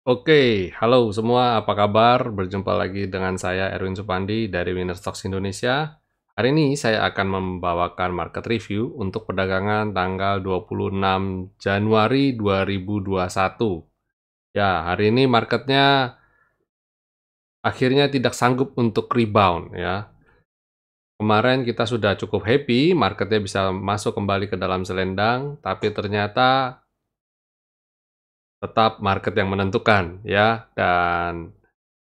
Oke, halo semua, apa kabar? Berjumpa lagi dengan saya Erwin Supandi dari Winner Stocks Indonesia. Hari ini saya akan membawakan market review untuk perdagangan tanggal 26 Januari 2021. Ya, hari ini marketnya akhirnya tidak sanggup untuk rebound ya. Kemarin kita sudah cukup happy, marketnya bisa masuk kembali ke dalam selendang, tapi ternyata tetap market yang menentukan ya, dan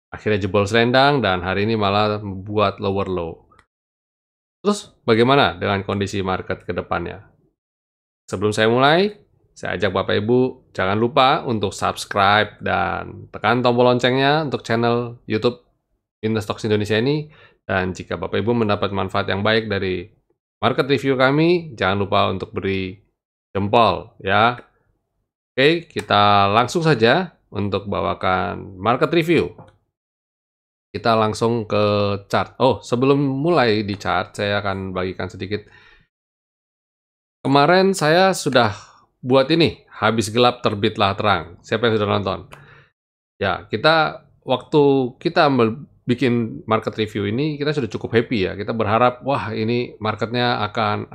akhirnya jebol selendang dan hari ini malah membuat lower low. Terus bagaimana dengan kondisi market ke depannya? Sebelum saya mulai, saya ajak Bapak Ibu jangan lupa untuk subscribe dan tekan tombol loncengnya untuk channel YouTube Stocks Indonesia ini. Dan jika Bapak Ibu mendapat manfaat yang baik dari market review kami, jangan lupa untuk beri jempol ya. Oke, kita langsung saja untuk bawakan market review. Kita langsung ke chart. Oh, sebelum mulai di chart, saya akan bagikan sedikit. Kemarin saya sudah buat ini, habis gelap terbitlah terang. Siapa yang sudah nonton? Ya, waktu kita bikin market review ini, kita sudah cukup happy ya. Kita berharap, wah ini marketnya akan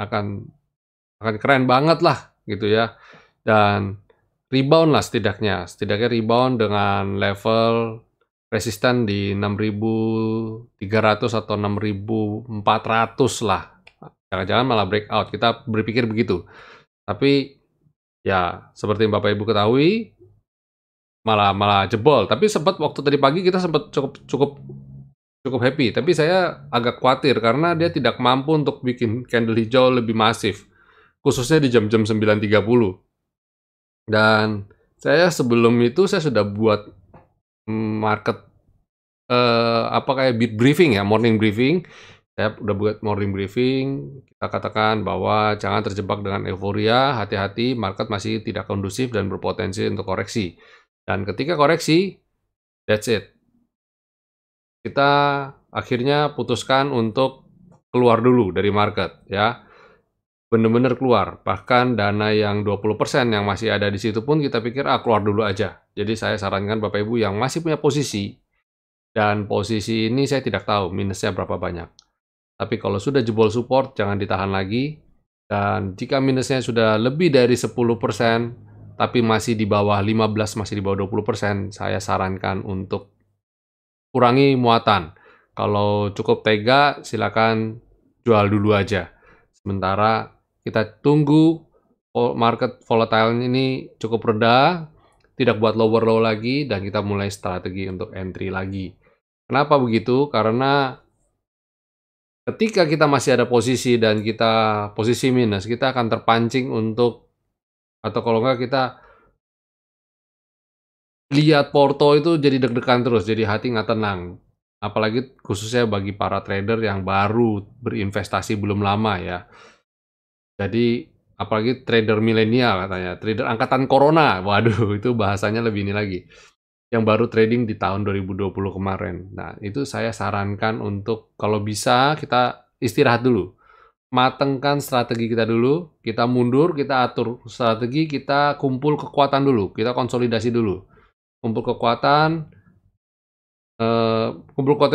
keren banget lah, gitu ya. Dan rebound lah setidaknya rebound dengan level resisten di 6.300 atau 6.400 lah. Jangan-jangan malah breakout, kita berpikir begitu. Tapi ya seperti Bapak Ibu ketahui, malah jebol. Tapi sempat waktu tadi pagi kita sempat cukup happy. Tapi saya agak khawatir karena dia tidak mampu untuk bikin candle hijau lebih masif, khususnya di jam-jam 9.30. Dan saya sebelum itu saya sudah buat market kayak beat briefing ya, morning briefing. Saya udah buat morning briefing, kita katakan bahwa jangan terjebak dengan euforia, hati-hati market masih tidak kondusif dan berpotensi untuk koreksi. Dan ketika koreksi, that's it. Kita akhirnya putuskan untuk keluar dulu dari market ya. Benar-benar keluar, bahkan dana yang 20% yang masih ada di situ pun kita pikir keluar dulu aja. Jadi saya sarankan Bapak Ibu yang masih punya posisi, dan posisi ini saya tidak tahu minusnya berapa banyak. Tapi kalau sudah jebol support, jangan ditahan lagi. Dan jika minusnya sudah lebih dari 10%, tapi masih di bawah 15, masih di bawah 20%, saya sarankan untuk kurangi muatan. Kalau cukup tega, silakan jual dulu aja. Sementara kita tunggu market volatile ini cukup reda, tidak buat lower low lagi, dan kita mulai strategi untuk entry lagi. Kenapa begitu? Karena ketika kita masih ada posisi dan kita posisi minus, kita akan terpancing untuk, atau kalau enggak kita lihat porto itu jadi deg-degan terus, jadi hati nggak tenang. Apalagi khususnya bagi para trader yang baru berinvestasi belum lama ya. Jadi apalagi trader milenial katanya, trader angkatan corona. Waduh, itu bahasanya lebih ini lagi. Yang baru trading di tahun 2020 kemarin. Nah, itu saya sarankan untuk kalau bisa kita istirahat dulu. Matengkan strategi kita dulu, kita mundur, kita atur strategi, kita kumpul kekuatan dulu, kita konsolidasi dulu. Kumpul kekuatan,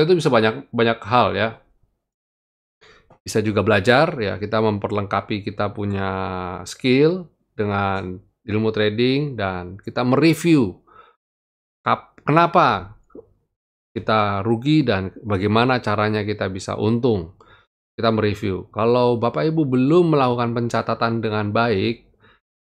itu bisa banyak banyak hal ya. Bisa juga belajar ya, kita memperlengkapi kita punya skill dengan ilmu trading dan kita mereview kenapa kita rugi dan bagaimana caranya kita bisa untung. Kita mereview. Kalau Bapak Ibu belum melakukan pencatatan dengan baik,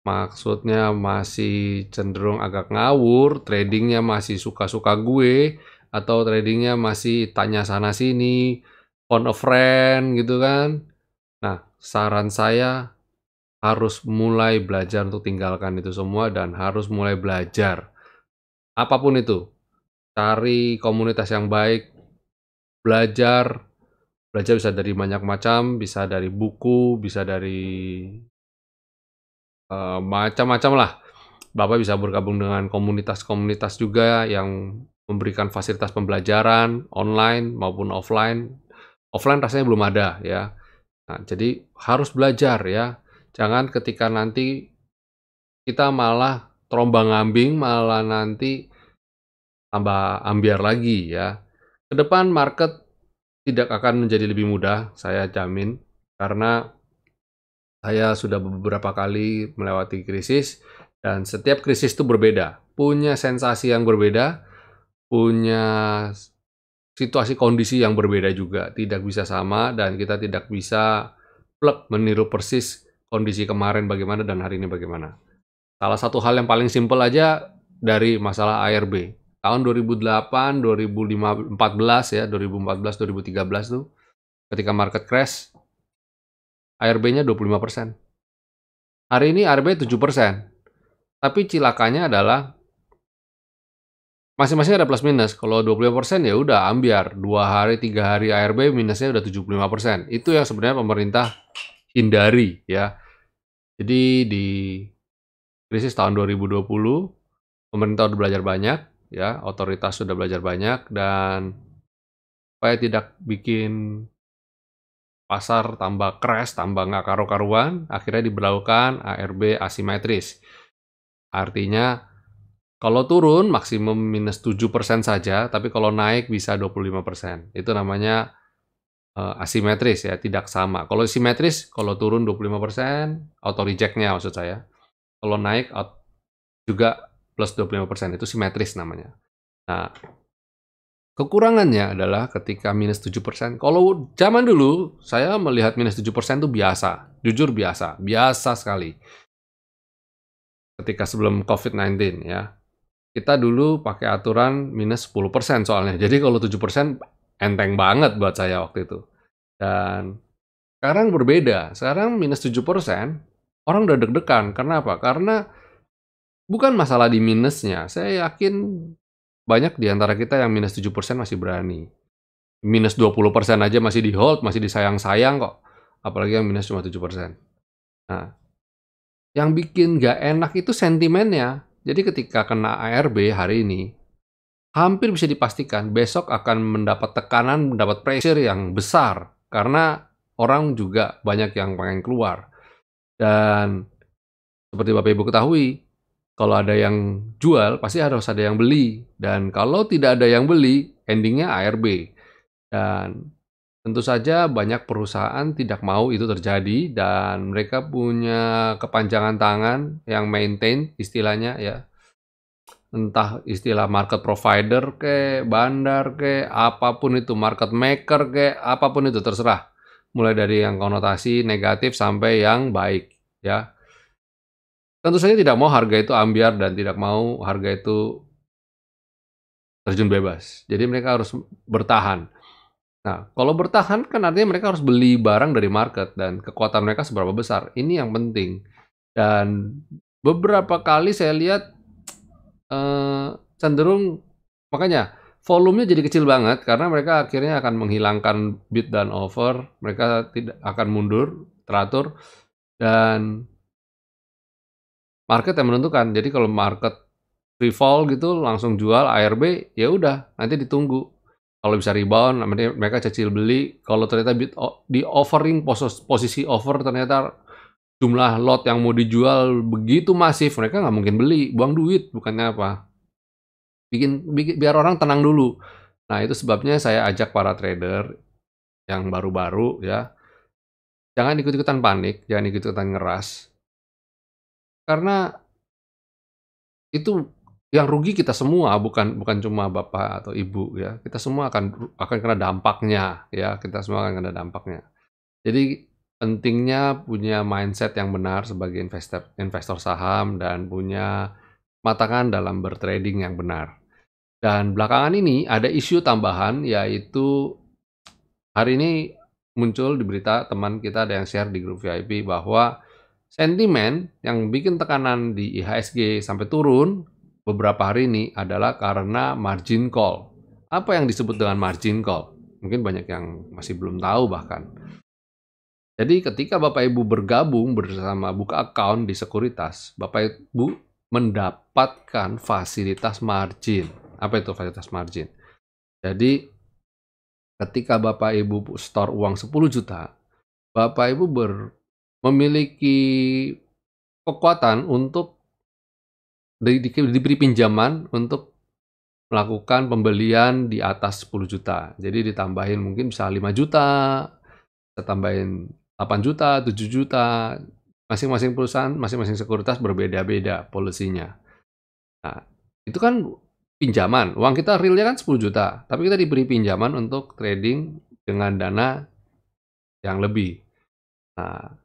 maksudnya masih cenderung agak ngawur, tradingnya masih suka-suka gue, atau tradingnya masih tanya sana-sini, phone a friend gitu kan. Nah, saran saya harus mulai belajar untuk tinggalkan itu semua dan harus mulai belajar. Apapun itu, cari komunitas yang baik, belajar. Belajar bisa dari banyak macam, bisa dari buku, bisa dari macam-macam lah. Bapak bisa bergabung dengan komunitas-komunitas juga yang memberikan fasilitas pembelajaran online maupun offline. Offline rasanya belum ada ya. Nah, jadi harus belajar ya. Jangan ketika nanti kita malah terombang-ambing, malah nanti tambah ambiar lagi ya. Ke depan market tidak akan menjadi lebih mudah, saya jamin, karena saya sudah beberapa kali melewati krisis, dan setiap krisis itu berbeda, punya sensasi yang berbeda, punya situasi kondisi yang berbeda juga, tidak bisa sama dan kita tidak bisa plek meniru persis kondisi kemarin bagaimana dan hari ini bagaimana. Salah satu hal yang paling simpel aja dari masalah ARB. Tahun 2008, 2014 ya, 2014, 2013 tuh ketika market crash, ARB-nya 25%. Hari ini ARB 7%. Tapi cilakanya adalah masing-masing ada plus minus. Kalau 25% ya udah ambiar. 2 hari, 3 hari ARB minusnya udah 75%. Itu yang sebenarnya pemerintah hindari ya. Jadi di krisis tahun 2020 pemerintah udah belajar banyak ya, otoritas sudah belajar banyak dan supaya tidak bikin pasar tambah crash, tambah nggak karu-karuan, akhirnya diberlakukan ARB asimetris. Artinya kalau turun maksimum minus 7% saja, tapi kalau naik bisa 25%. Itu namanya asimetris ya, tidak sama. Kalau simetris, kalau turun 25%, auto reject-nya maksud saya. Kalau naik juga plus 25%, itu simetris namanya. Nah, kekurangannya adalah ketika minus 7%. Kalau zaman dulu, saya melihat minus 7% itu biasa. Jujur biasa. Biasa sekali. Ketika sebelum COVID-19 ya. Kita dulu pakai aturan minus 10% soalnya. Jadi kalau 7% enteng banget buat saya waktu itu. Dan sekarang berbeda. Sekarang minus 7%, orang udah deg-degan. Karena apa? Karena bukan masalah di minusnya. Saya yakin banyak di antara kita yang minus 7% masih berani. Minus 20% aja masih di-hold, masih disayang-sayang kok. Apalagi yang minus cuma 7%. Nah, yang bikin nggak enak itu sentimennya. Jadi ketika kena ARB hari ini, hampir bisa dipastikan besok akan mendapat tekanan, mendapat pressure yang besar. Karena orang juga banyak yang pengen keluar. Dan seperti Bapak Ibu ketahui, kalau ada yang jual, pasti harus ada yang beli. Dan kalau tidak ada yang beli, endingnya ARB. Dan tentu saja banyak perusahaan tidak mau itu terjadi dan mereka punya kepanjangan tangan yang maintain istilahnya ya. Entah istilah market provider bandar apapun itu, market maker apapun itu terserah. Mulai dari yang konotasi negatif sampai yang baik ya. Tentu saja tidak mau harga itu ambiar dan tidak mau harga itu terjun bebas. Jadi mereka harus bertahan. Nah, kalau bertahan kan artinya mereka harus beli barang dari market dan kekuatan mereka seberapa besar. Ini yang penting. Dan beberapa kali saya lihat cenderung makanya volumenya jadi kecil banget karena mereka akhirnya akan menghilangkan bid dan offer, mereka tidak akan mundur, teratur dan market yang menentukan. Jadi kalau market free fall gitu langsung jual ARB, ya udah nanti ditunggu. Kalau bisa rebound, mereka cecil beli. Kalau ternyata bid di offering posisi offer ternyata jumlah lot yang mau dijual begitu masif, mereka nggak mungkin beli, buang duit, bukannya apa. Biar orang tenang dulu. Nah, itu sebabnya saya ajak para trader yang baru-baru ya, jangan ikut-ikutan panik, jangan ikut-ikutan ngeras, karena itu yang rugi kita semua, bukan bukan cuma bapak atau ibu ya. Kita semua akan kena dampaknya ya, kita semua akan kena dampaknya. Jadi pentingnya punya mindset yang benar sebagai investor investor saham dan punya kematangan dalam bertrading yang benar. Dan belakangan ini ada isu tambahan yaitu hari ini muncul di berita teman kita ada yang share di grup VIP bahwa sentimen yang bikin tekanan di IHSG sampai turun beberapa hari ini adalah karena margin call. Apa yang disebut dengan margin call? Mungkin banyak yang masih belum tahu bahkan. Jadi ketika Bapak Ibu bergabung bersama buka account di sekuritas, Bapak Ibu mendapatkan fasilitas margin. Apa itu fasilitas margin? Jadi ketika Bapak Ibu store uang 10 juta, Bapak Ibu memiliki kekuatan untuk diberi pinjaman untuk melakukan pembelian di atas 10 juta. Jadi ditambahin mungkin bisa 5 juta, kita tambahin 8 juta, 7 juta. Masing-masing perusahaan, masing-masing sekuritas berbeda-beda polisinya. Nah, itu kan pinjaman, uang kita realnya kan 10 juta, tapi kita diberi pinjaman untuk trading dengan dana yang lebih. Nah,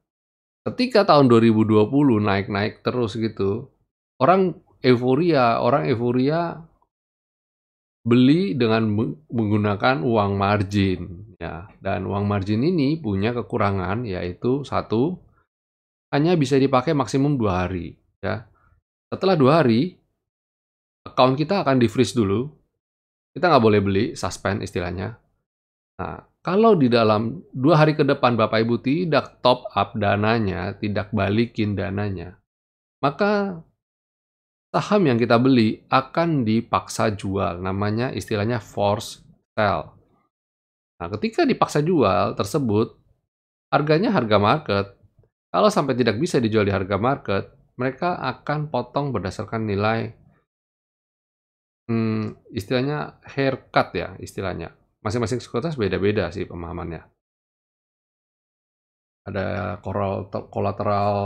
ketika tahun 2020 naik-naik terus gitu, orang euforia beli dengan menggunakan uang margin, ya. Dan uang margin ini punya kekurangan, yaitu satu, hanya bisa dipakai maksimum 2 hari, ya. Setelah 2 hari, account kita akan di-freeze dulu, kita nggak boleh beli, suspend istilahnya. Nah, kalau di dalam 2 hari ke depan Bapak Ibu tidak top up dananya, tidak balikin dananya, maka saham yang kita beli akan dipaksa jual, namanya istilahnya force sell. Nah, ketika dipaksa jual tersebut, harganya harga market. Kalau sampai tidak bisa dijual di harga market, mereka akan potong berdasarkan nilai, istilahnya haircut ya, istilahnya. Masing-masing sekuritas beda-beda sih pemahamannya. Ada collateral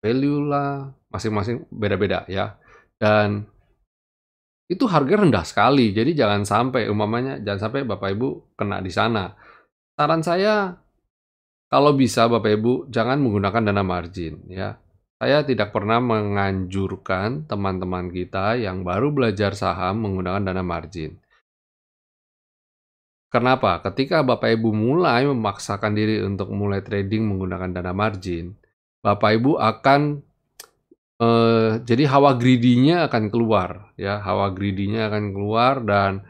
value lah, masing-masing beda-beda ya. Dan itu harga rendah sekali, jadi jangan sampai jangan sampai Bapak Ibu kena di sana. Saran saya, kalau bisa Bapak Ibu jangan menggunakan dana margin ya. Saya tidak pernah menganjurkan teman-teman kita yang baru belajar saham menggunakan dana margin. Kenapa? Ketika Bapak Ibu mulai memaksakan diri untuk mulai trading menggunakan dana margin, Bapak Ibu akan jadi hawa greedy-nya akan keluar ya, hawa greedy-nya akan keluar dan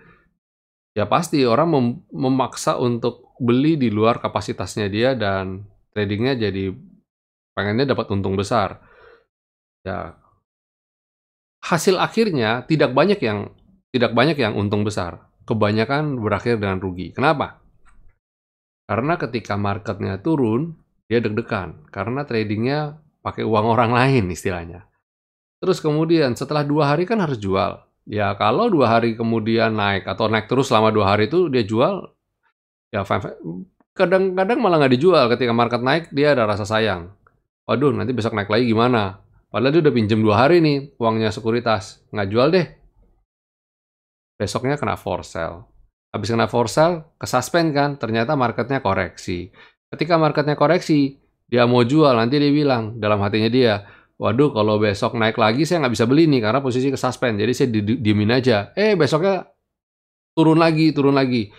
ya pasti orang memaksa untuk beli di luar kapasitasnya dia dan trading-nya jadi pengennya dapat untung besar. Ya, hasil akhirnya tidak banyak yang untung besar, kebanyakan berakhir dengan rugi. Kenapa? Karena ketika marketnya turun, dia deg-degan, karena trading-nya pakai uang orang lain istilahnya. Terus kemudian setelah 2 hari kan harus jual. Ya kalau 2 hari kemudian naik atau naik terus selama 2 hari itu dia jual, ya kadang-kadang malah nggak dijual ketika market naik dia ada rasa sayang. Waduh nanti besok naik lagi gimana? Padahal dia udah pinjam 2 hari nih uangnya sekuritas, nggak jual deh. Besoknya kena force sell. Habis kena force sell, kesuspend kan, ternyata marketnya koreksi. Ketika marketnya koreksi, dia mau jual, nanti dia bilang dalam hatinya dia, waduh kalau besok naik lagi saya nggak bisa beli nih karena posisi kesuspend, jadi saya diemin aja. Besoknya turun lagi, turun lagi.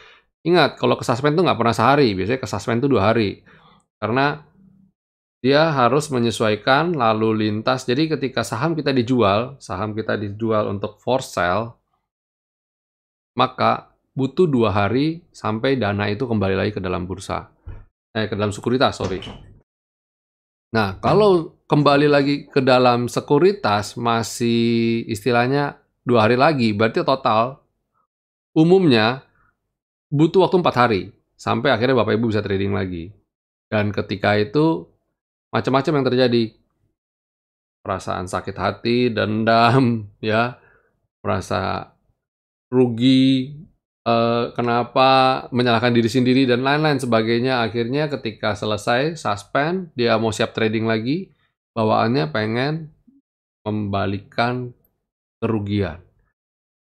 Ingat, kalau kesuspend tuh nggak pernah sehari, biasanya kesuspend tuh 2 hari. Karena dia harus menyesuaikan lalu lintas. Jadi ketika saham kita dijual untuk force sell, maka butuh 2 hari sampai dana itu kembali lagi ke dalam bursa. Ke dalam sekuritas, sorry. Nah, kalau kembali lagi ke dalam sekuritas masih istilahnya 2 hari lagi, berarti total umumnya butuh waktu 4 hari sampai akhirnya Bapak Ibu bisa trading lagi. Dan ketika itu macam-macam yang terjadi. Perasaan sakit hati, dendam, ya, merasa rugi, kenapa, menyalahkan diri sendiri, dan lain-lain sebagainya. Akhirnya ketika selesai, suspend, dia mau siap trading lagi, bawaannya pengen membalikan kerugian.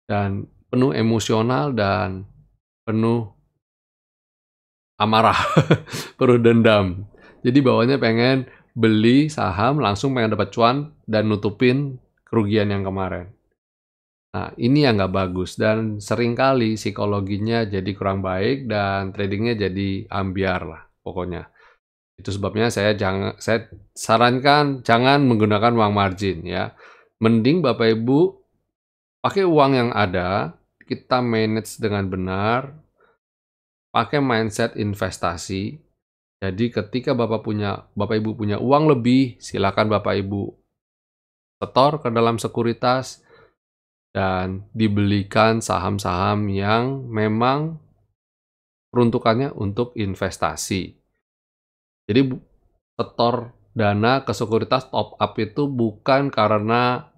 Dan penuh emosional dan penuh amarah, penuh dendam. Jadi bawaannya pengen beli saham, langsung pengen dapat cuan, dan nutupin kerugian yang kemarin. Nah, ini yang nggak bagus dan seringkali psikologinya jadi kurang baik dan tradingnya jadi ambiar lah pokoknya. Itu sebabnya saya sarankan jangan menggunakan uang margin ya. Mending Bapak Ibu pakai uang yang ada, kita manage dengan benar, pakai mindset investasi. Jadi ketika Bapak Ibu punya uang lebih, silakan Bapak Ibu setor ke dalam sekuritas dan dibelikan saham-saham yang memang peruntukannya untuk investasi. Jadi setor dana ke sekuritas top up itu bukan karena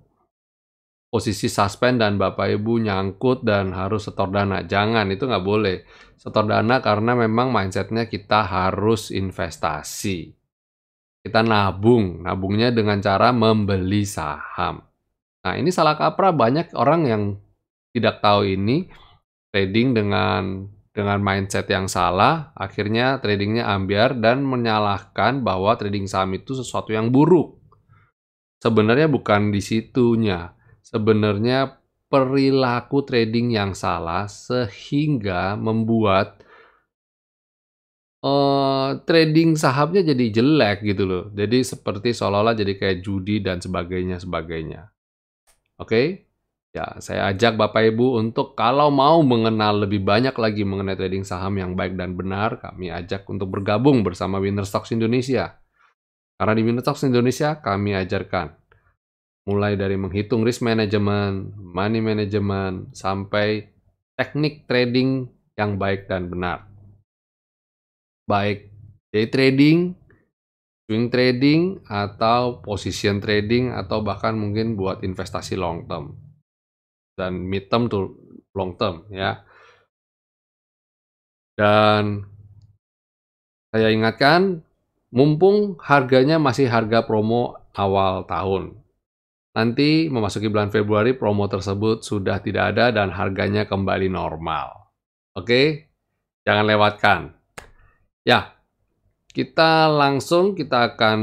posisi suspend dan Bapak Ibu nyangkut dan harus setor dana. Jangan, itu nggak boleh. Setor dana karena memang mindsetnya kita harus investasi. Kita nabung, nabungnya dengan cara membeli saham. Nah, ini salah kaprah, banyak orang yang tidak tahu ini, trading dengan mindset yang salah, akhirnya tradingnya ambyar dan menyalahkan bahwa trading saham itu sesuatu yang buruk. Sebenarnya bukan di situnya, sebenarnya perilaku trading yang salah sehingga membuat trading sahamnya jadi jelek gitu loh. Jadi seperti seolah-olah jadi kayak judi dan sebagainya. Oke? Ya, saya ajak Bapak Ibu untuk kalau mau mengenal lebih banyak lagi mengenai trading saham yang baik dan benar, kami ajak untuk bergabung bersama Winner Stocks Indonesia. Karena di Winner Stocks Indonesia kami ajarkan mulai dari menghitung risk management, money management, sampai teknik trading yang baik dan benar. Baik day trading, swing trading, atau position trading, atau bahkan mungkin buat investasi long term dan mid term to long term ya. Dan saya ingatkan, mumpung harganya masih harga promo awal tahun. Nanti memasuki bulan Februari, promo tersebut sudah tidak ada dan harganya kembali normal. Oke? Jangan lewatkan. Ya, kita akan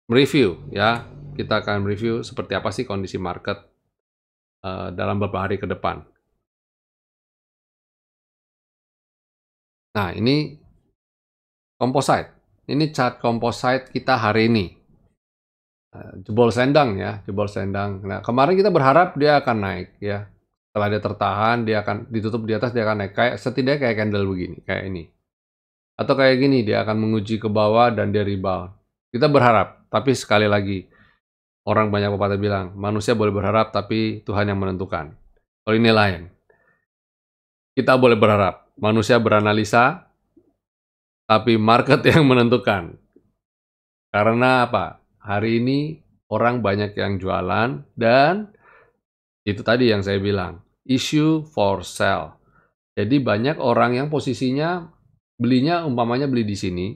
mereview ya. Kita akan mereview seperti apa sih kondisi market dalam beberapa hari ke depan. Nah, ini composite. Ini chart composite kita hari ini. Jebol sendang ya, jebol sendang. Nah, kemarin kita berharap dia akan naik ya. Setelah dia tertahan, dia akan ditutup di atas, dia akan naik. Kayak setidaknya kayak candle begini, kayak ini. Atau kayak gini, dia akan menguji ke bawah dan dia rebound. Kita berharap, tapi sekali lagi, orang banyak pepatah bilang, manusia boleh berharap, tapi Tuhan yang menentukan. Kalau ini lain. Kita boleh berharap, manusia beranalisa, tapi market yang menentukan. Karena apa? Hari ini orang banyak yang jualan dan itu tadi yang saya bilang, issue for sell. Jadi banyak orang yang posisinya belinya umpamanya beli di sini.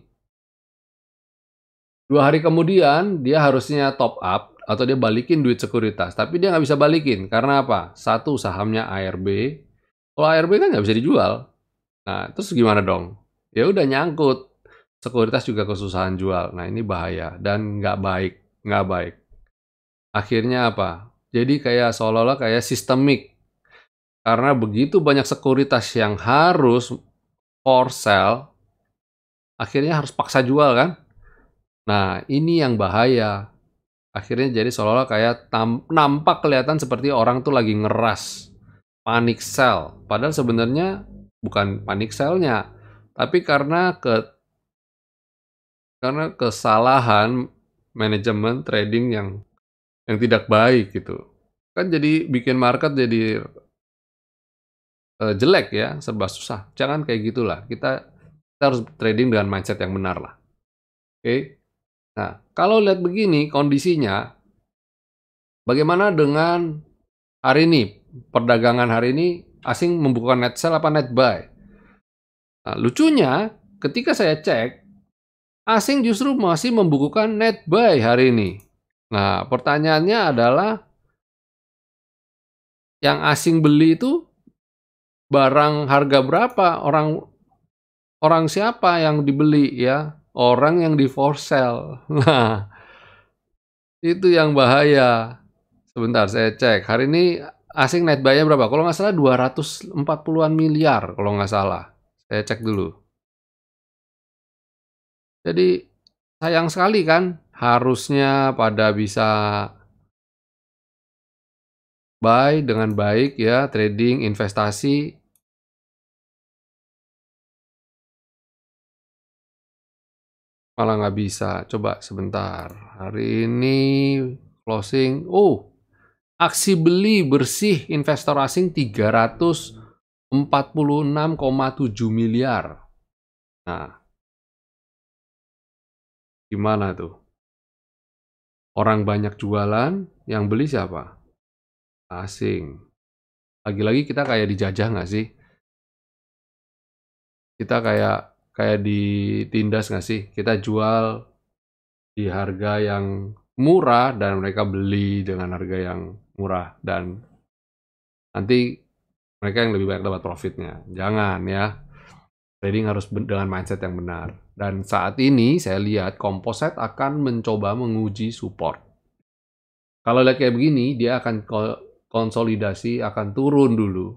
2 hari kemudian dia harusnya top up atau dia balikin duit sekuritas, tapi dia nggak bisa balikin. Karena apa? Satu, sahamnya ARB. Kalau ARB kan nggak bisa dijual. Nah, terus gimana dong? Ya udah nyangkut. Sekuritas juga kesusahan jual. Nah, ini bahaya dan nggak baik, nggak baik. Akhirnya apa? Jadi kayak seolah-olah kayak sistemik. Karena begitu banyak sekuritas yang harus for sale, akhirnya harus paksa jual kan? Nah, ini yang bahaya. Akhirnya jadi seolah-olah kayak nampak kelihatan seperti orang tuh lagi ngeras, panic sell. Padahal sebenarnya bukan panic sell-nya, tapi karena kesalahan manajemen trading yang tidak baik gitu. Kan jadi bikin market jadi jelek ya, serba susah. Jangan kayak gitulah. Kita harus trading dengan mindset yang benar lah. Oke. Nah, kalau lihat begini kondisinya, bagaimana dengan hari ini? Perdagangan hari ini asing membuka net sell apa net buy? Nah, lucunya ketika saya cek, asing justru masih membukukan net buy hari ini. Nah, pertanyaannya adalah yang asing beli itu barang harga berapa? Orang siapa yang dibeli ya? Orang yang di for sale. Nah, itu yang bahaya. Sebentar saya cek. Hari ini asing net buy-nya berapa? Kalau nggak salah 240-an miliar kalau nggak salah. Saya cek dulu. Jadi sayang sekali kan, harusnya pada bisa buy dengan baik ya, trading, investasi. Malah nggak bisa. Coba sebentar. Hari ini closing. Aksi beli bersih investor asing 346,7 miliar. Nah, gimana tuh? Orang banyak jualan, yang beli siapa? asing. Lagi-lagi kita kayak dijajah nggak sih? Kita kayak kayak ditindas nggak sih? Kita jual di harga yang murah dan mereka beli dengan harga yang murah dan nanti mereka yang lebih banyak dapat profitnya. Jangan ya. Trading harus dengan mindset yang benar. Dan saat ini saya lihat Composite akan mencoba menguji support. Kalau lihat kayak begini, dia akan konsolidasi, akan turun dulu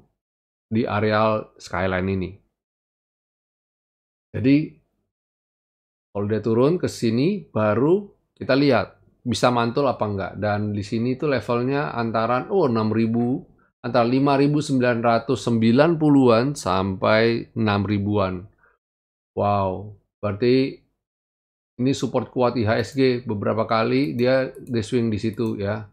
di areal skyline ini. Jadi kalau dia turun ke sini, baru kita lihat bisa mantul apa enggak. Dan di sini tuh levelnya antara 6.000, antara 5.990-an sampai 6.000-an. Wow, berarti ini support kuat IHSG beberapa kali dia swing di situ ya.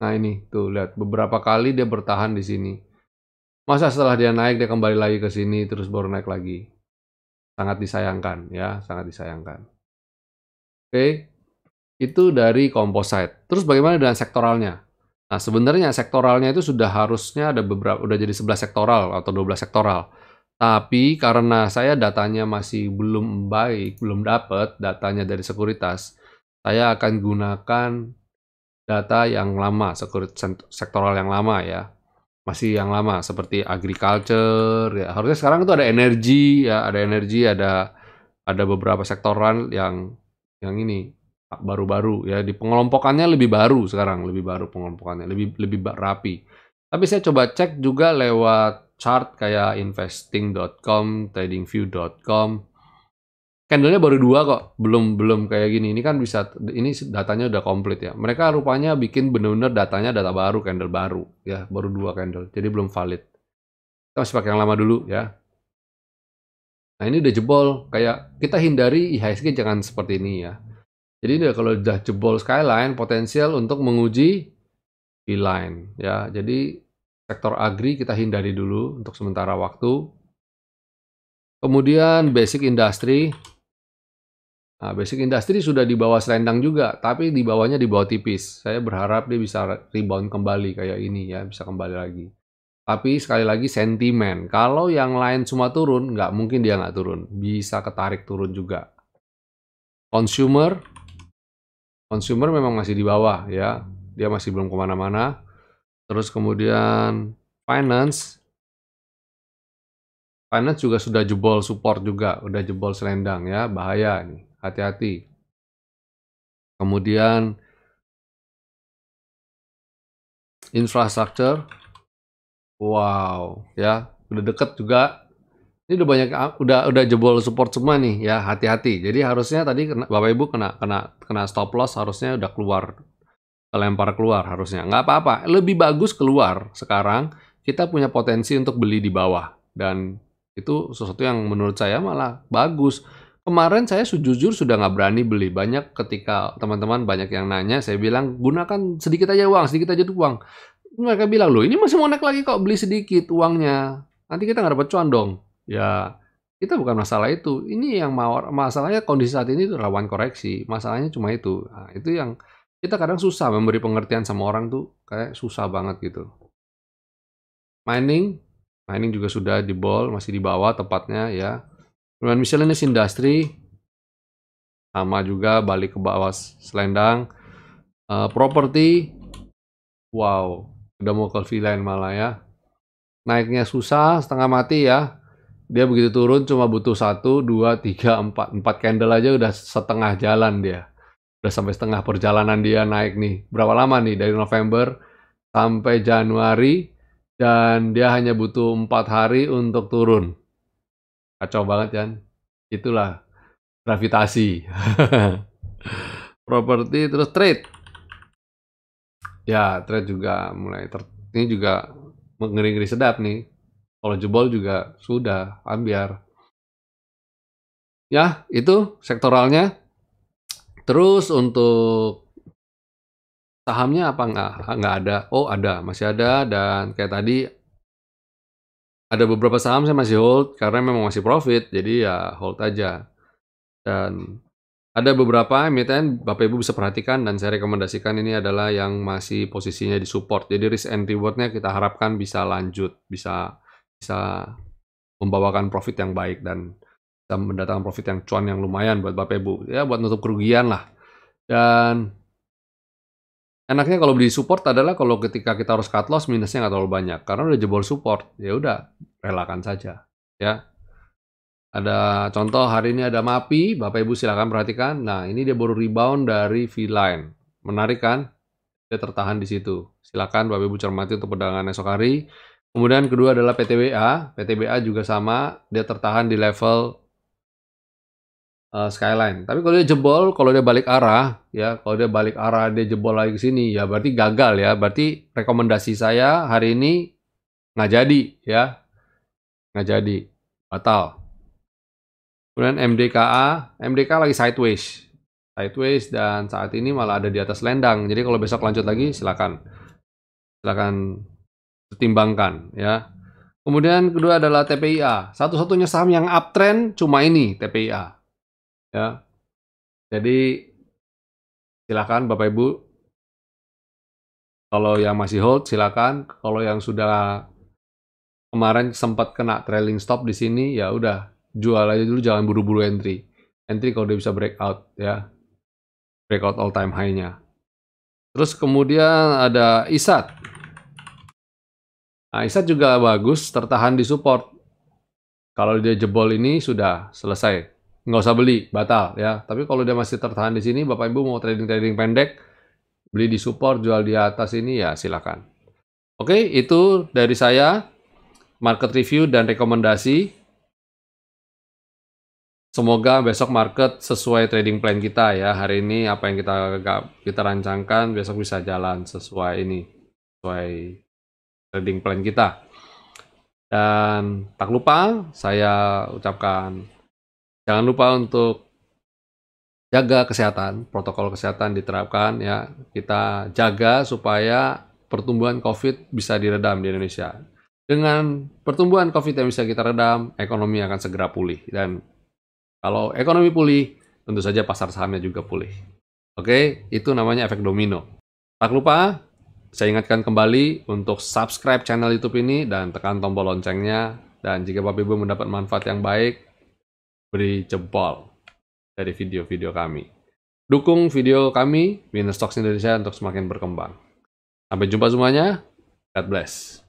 Nah ini tuh lihat beberapa kali dia bertahan di sini. Masa setelah dia naik dia kembali lagi ke sini terus baru naik lagi. Sangat disayangkan ya, sangat disayangkan. Oke, itu dari Composite. Terus bagaimana dengan sektoralnya? Nah, sebenarnya sektoralnya itu sudah harusnya ada beberapa, udah jadi 11 sektoral atau 12 sektoral. Tapi karena saya datanya masih belum baik, belum dapat datanya dari sekuritas, saya akan gunakan data yang lama, sektoral yang lama ya. Masih yang lama seperti agriculture ya. Harusnya sekarang itu ada energi ya, ada beberapa sektoral yang ini baru-baru ya, di pengelompokannya lebih baru sekarang, lebih baru pengelompokannya, lebih rapi. Tapi saya coba cek juga lewat chart kayak investing.com, tradingview.com. Candle-nya baru 2 kok, belum kayak gini. Ini kan bisa, ini datanya udah komplit ya. Mereka rupanya bikin bener-bener datanya data baru, candle baru ya, baru 2 candle. Jadi belum valid. Kita masih pakai yang lama dulu ya. Nah, ini udah jebol, kayak kita hindari IHSG jangan seperti ini ya. Jadi kalau udah jebol skyline, potensial untuk menguji V-line ya. Jadi sektor agri kita hindari dulu untuk sementara waktu. Kemudian basic industry. Nah, basic industry sudah di bawah selendang juga, tapi di bawahnya di bawah tipis. Saya berharap dia bisa rebound kembali kayak ini ya, bisa kembali lagi. Tapi sekali lagi sentimen. Kalau yang lain semua turun, nggak mungkin dia nggak turun. Bisa ketarik turun juga. Consumer memang masih di bawah ya, dia masih belum kemana-mana. Terus kemudian finance juga sudah jebol support juga, udah jebol selendang ya, bahaya nih, hati-hati. Kemudian infrastructure, wow ya, udah deket juga. Ini udah banyak, udah jebol support semua nih ya, hati-hati. Jadi harusnya tadi Bapak Ibu kena stop loss, harusnya udah keluar, kelempar keluar harusnya. Nggak apa-apa, lebih bagus keluar sekarang. Kita punya potensi untuk beli di bawah dan itu sesuatu yang menurut saya malah bagus. Kemarin saya jujur sudah nggak berani beli banyak ketika teman-teman banyak yang nanya, saya bilang gunakan sedikit aja uang, sedikit aja uang. Mereka bilang loh ini masih mau naik lagi kok, beli sedikit uangnya. Nanti kita nggak dapat cuan dong. Ya, kita bukan masalah itu. Ini yang masalahnya kondisi saat ini itu rawan koreksi. Masalahnya cuma itu. Nah, itu yang kita kadang susah memberi pengertian sama orang tuh kayak susah banget gitu. Mining juga sudah jebol, masih di bawah tepatnya ya. Kemudian miscellaneous industry sama juga balik ke bawah selendang. Property, wow, udah mau ke V-line malah ya. Naiknya susah, setengah mati ya. Dia begitu turun cuma butuh 1, 2, 3, 4. 4 candle aja udah setengah jalan dia. Udah sampai setengah perjalanan dia naik nih. Berapa lama nih? Dari November sampai Januari. Dan dia hanya butuh 4 hari untuk turun. Kacau banget kan? Itulah gravitasi. Properti terus trade. Ya, trade juga mulai ini juga ngeri-ngeri sedap nih. Kalau jebol juga sudah ambiar. Ya, itu sektoralnya. Terus untuk sahamnya apa nggak ada? Oh ada, masih ada dan kayak tadi ada beberapa saham saya masih hold karena memang masih profit, jadi ya hold aja. Dan Ada beberapa emiten Bapak Ibu bisa perhatikan dan saya rekomendasikan ini adalah yang masih posisinya di support. Jadi risk and reward-nya kita harapkan bisa lanjut, bisa bisa membawakan profit yang baik dan bisa mendatangkan profit yang cuan yang lumayan buat Bapak Ibu. Ya buat nutup kerugian lah. Dan enaknya kalau beli support adalah kalau ketika kita harus cut loss minusnya nggak terlalu banyak karena udah jebol support, ya udah relakan saja, ya. Ada contoh hari ini ada MAPI, Bapak Ibu silakan perhatikan. Nah, ini dia baru rebound dari V-line. Menarik kan? Dia tertahan di situ. Silakan Bapak Ibu cermati untuk perdagangan esok hari. Kemudian kedua adalah PTBA. PTBA juga sama, dia tertahan di level Skyline. Tapi kalau dia jebol, kalau dia balik arah, ya, kalau dia balik arah, dia jebol lagi ke sini, ya berarti gagal ya. Berarti rekomendasi saya hari ini nggak jadi, ya, nggak jadi, batal. Kemudian MDK lagi sideways dan saat ini malah ada di atas lendang. Jadi kalau besok lanjut lagi, silakan pertimbangkan, ya. Kemudian kedua adalah TPIA. Satu-satunya saham yang uptrend cuma ini TPIA, ya. Jadi silakan Bapak Ibu, kalau yang masih hold silakan, kalau yang sudah kemarin sempat kena trailing stop di sini ya udah jual aja dulu, jangan buru-buru entry. Entry kalau dia bisa breakout, ya. Breakout all time high-nya. Terus kemudian ada ISAT. Nah, ISAT juga bagus, tertahan di support. Kalau dia jebol ini sudah selesai. Nggak usah beli, batal ya. Tapi kalau dia masih tertahan di sini, Bapak Ibu mau trading pendek, beli di support, jual di atas ini ya silakan. Oke, itu dari saya, market review dan rekomendasi. Semoga besok market sesuai trading plan kita ya. Hari ini apa yang kita rancangkan besok bisa jalan sesuai trading plan kita. Dan tak lupa saya ucapkan jangan lupa untuk jaga kesehatan, protokol kesehatan diterapkan ya. Kita jaga supaya pertumbuhan COVID bisa diredam di Indonesia. Dengan pertumbuhan COVID yang bisa kita redam, ekonomi akan segera pulih. Dan kalau ekonomi pulih, tentu saja pasar sahamnya juga pulih. Oke, itu namanya efek domino. Tak lupa, saya ingatkan kembali untuk subscribe channel YouTube ini dan tekan tombol loncengnya. Dan jika Bapak Ibu mendapat manfaat yang baik, beri jempol dari video-video kami. Dukung video kami, Winner Stocks Indonesia, untuk semakin berkembang. Sampai jumpa semuanya. God bless.